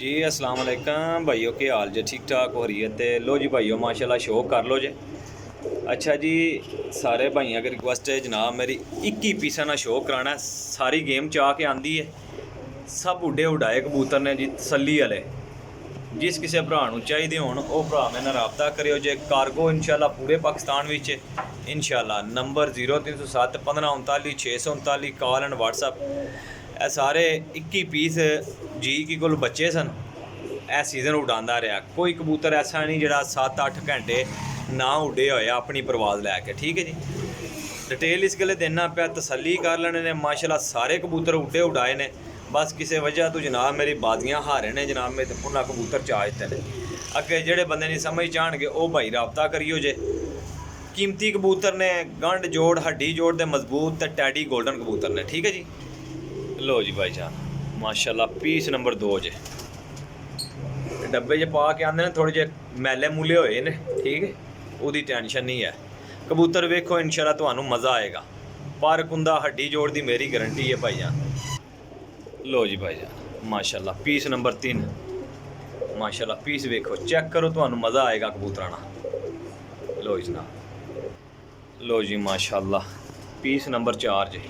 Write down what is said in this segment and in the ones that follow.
जी अस्सलाम वालेकुम भाइयों, के हाल जे ठीक ठाक हो रही है। तो लो जी भाइयों, माशाल्लाह शो कर लो जे। अच्छा जी, सारे भाइयों की रिक्वेस्ट है जनाब, मेरी 21 पीसा ना शो कराना। सारी गेम चाह के आंदी है, सब उड्डे उड़ाए कबूतर ने जी, तसल्ली वाले। जिस किसी भरा चाहिए होण वो भरा मेरे नाल राबता करियो जे। कार्गो इंशाल्लाह पूरे पाकिस्तान विच इंशाल्लाह। Number 0307 1539 639, call and WhatsApp. ਇਹ ਸਾਰੇ 21 पीस जी की कोल बच्चे सन। ਇਹ सीज़न उड़ाता रहा। कोई कबूतर ऐसा नहीं जड़ा 7-8 घंटे ना उड्डे होए अपनी परवाज़ लैके। ठीक है जी, डिटेल इस गल्ले देना पाया, तसल्ली कर लेने ने। माशाल्लाह सारे कबूतर उड्डे उड़ाए ने। बस किसी वजह तो जनाब मेरी बादियाँ हारे ने जनाब, में उन्हें कबूतर चाहते हैं। अगे जेडे बंदे नहीं समझ चाहणगे वो भाई राबता करियो जे। कीमती कबूतर ने, गंढ जोड़ हड्डी जोड़ दे मजबूत, ते टैडी गोल्डन कबूतर ने। ठीक है जी, लो जी भाई जान माशाल्लाह पीस नंबर 2 जे। डब्बे च पा के आंदे ने, थोड़े जे मैले मूले होए ने। ठीक है, उसकी टेंशन नहीं है। कबूतर वेखो इंशाल्लाह तुहानू मज़ा आएगा। पर कुंदा हड्डी जोड़ दी मेरी गारंटी है भाई जान। लो जी भाई जान माशाल्लाह पीस नंबर 3। माशाल्लाह पीस वेखो, चेक करो, तुहानू मज़ा आएगा कबूतरां नाल। लो जी जनाब, लो जी माशाल्लाह पीस नंबर 4 जी।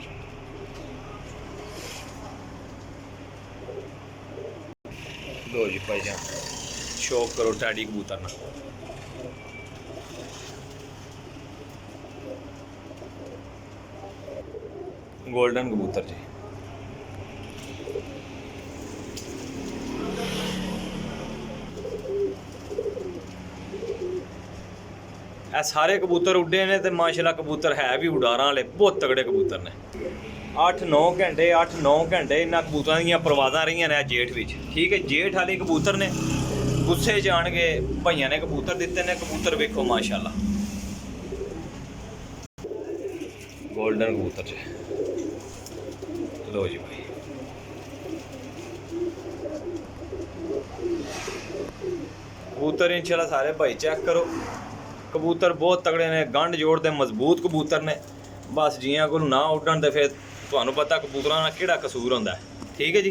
लो जी भाई जान शौक करो टैडी कबूतर ना। गोल्डन कबूतर जी। ਇਹ सारे कबूतर उड्डे ने तो माशाल्लाह कबूतर है भी उडारां वाले, बहुत तगड़े कबूतर ने। 8-9 घंटे 8-9 घंटे इन्होंने कबूतर दी परवाज़ां रही ने जेठ विच। ठीक है, जेठ वाले कबूतर ने गुस्से जान के भाइयों ने कबूतर दिते ने। कबूतर वेखो माशाल्लाह गोल्डन कबूतर जी। लो जी भाई कबूतर इंशाल्लाह सारे भाई चेक करो। कबूतर बहुत तगड़े ने, गंढ जोड़ दे मजबूत कबूतर ने। बस जियां को ना उड्डन तो फिर तुहानू पता कबूतरां दा केड़ा कसूर हुंदा है। ठीक है जी,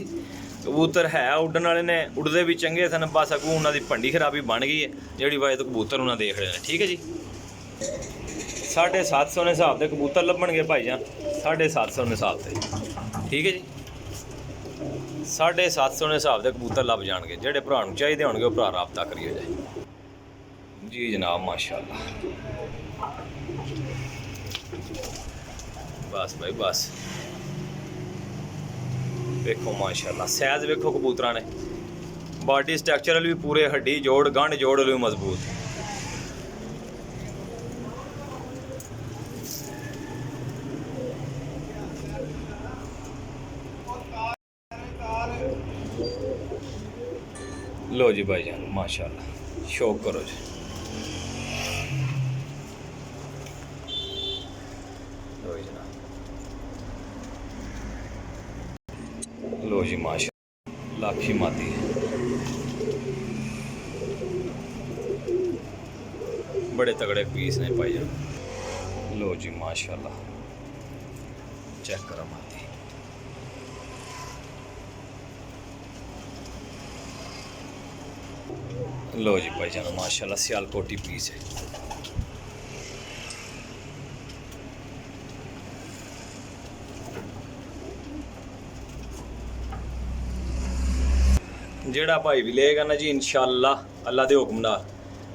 कबूतर है उड्डन वाले ने, उड़दे भी चंगे सन। बस अगू उन्होंने भंडी खराबी बन गई है जिहड़ी वजह तो कबूतर उन्हें देख रहे हैं। ठीक है जी, 750 ने हिसाब के कबूतर लभणगे भाई जान, 750 ने हिसाब से। ठीक है जी, 750 ने हिसाब के कबूतर लभ जाएंगे। जेडे भरा चाहिए होंगे वो भरा राबता करिए जाए जी जनाब माशाल्लाह। बस भाई बस वेखो माशाल्लाह सैज वेखो कबूतरां ने। बॉडी स्ट्रक्चरल भी पूरे, हड्डी जोड़ गंढ जोड़ भी मजबूत। लो जी भाई जान माशाल्लाह शौक करो जी। लो जी जनाब, लो जी माशाल्लाह लाखी माती है। बड़े तगड़े पीस ने भाई जान। लो जी माशाल्लाह चेक करो माती। लो जी भाई जान माशाल्लाह सियालकोटी पीस है। जेड़ा भाई भी लेगा ना जी इंशाल्लाह अल्लाह के हुक्म नाल,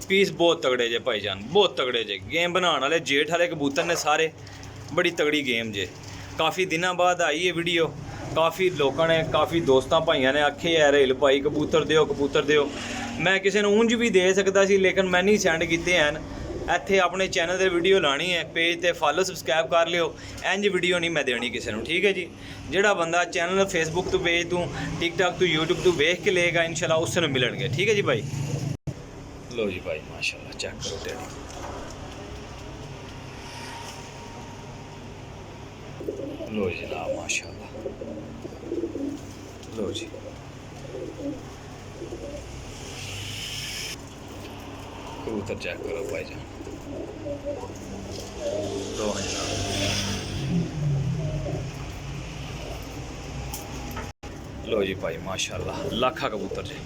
पीस बहुत तगड़े जे भाई जान, बहुत तगड़े जे। गेम बनाने वाले जेठ वाले कबूतर ने सारे, बड़ी तगड़ी गेम जे। काफ़ी दिनों बाद आई है वीडियो। काफ़ी लोगों ने, काफ़ी दोस्तों भाइयों ने आखे यार हिल भाई कबूतर दिओ कबूतर दिओ। मैं किसी ने ऊंज भी दे सकता सी, लेकिन मैं नहीं सेंड किए हैं। ਇੱਥੇ अपने चैनल पर वीडियो लानी है, पेज पर फॉलो सबसक्राइब कर लियो। इंज वीडियो नहीं मैं देनी किसी को। ठीक है जी, जोड़ा बंदा चैनल फेसबुक तो पेज तू, टिकटॉक तो, यूट्यूब तो वेख के लेगा इंशाल्लाह उससे मिलणगे। ठीक है जी भाई। लो जी भाई माशाल्लाह चेक करो टैडी। लो जी जनाब माशाल्लाह। लो जी कबूतर चेक करो भाई जान। लो जनाब लो जी भाई माशाल्लाह लाखा कबूतर जी।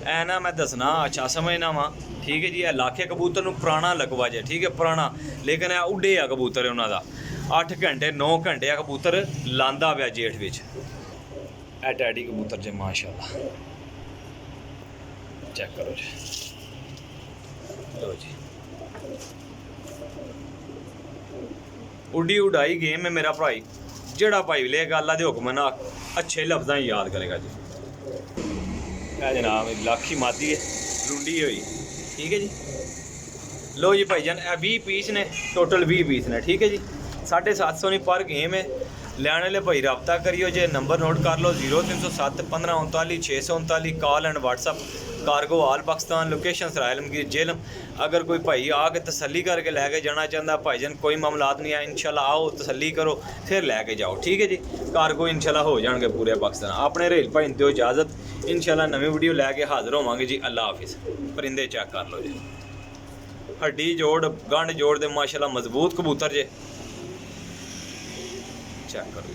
ऐ ना मैं दसना अच्छा समझना वा, ठीक है जी। ए लाखे कबूतर नूं पुराना लगवा जे, ठीक है पुराना, लेकिन ए उड्डे आ कबूतर उन्हां दा 8 घंटे 9 घंटे आ कबूतर लांदा पिया जेठ विच। ए टैडी कबूतर जे माशाल्लाह चेक करो जी। लो जी उड्डी उड़ाई गेम है मेरा भाई, जेड़ा भाई लेगा अल्लाह दे हुक्म ना अच्छे लफ्ज़ां याद करेगा जी। जनाब लाखी मादी है रुंडी हुई, ठीक है जी। लो जी भाईजान ए 20 पीस ने, टोटल 20 पीस ने, ठीक है जी। 750 नहीं पर गेम है। लैने वाले भाई रब्ता करियो जे, नंबर नोट कर लो 0307 15 39 639, call and WhatsApp, cargo all Pakistan, location Sarai Alamgir Jhelum. अगर कोई भाई आके तसल्ली करके लैके जाना चाहता भाईजान कोई मामलात नहीं है, इंशाल्लाह आओ तसल्ली करो फिर लैके जाओ, ठीक है जी। कार्गो इंशाल्लाह हो जाएंगे पूरे पाकिस्तान। अपने रेल भाई दो इजाज़त, इंशाल्लाह नवी वीडियो लैके हाजिर होवांगे जी। अल्लाह हाफिज़। परिंदे चेक कर लो जी, हड्डी जोड़ गंढ जोड़ दे माशाल्लाह मजबूत कबूतर जे, चेक करो।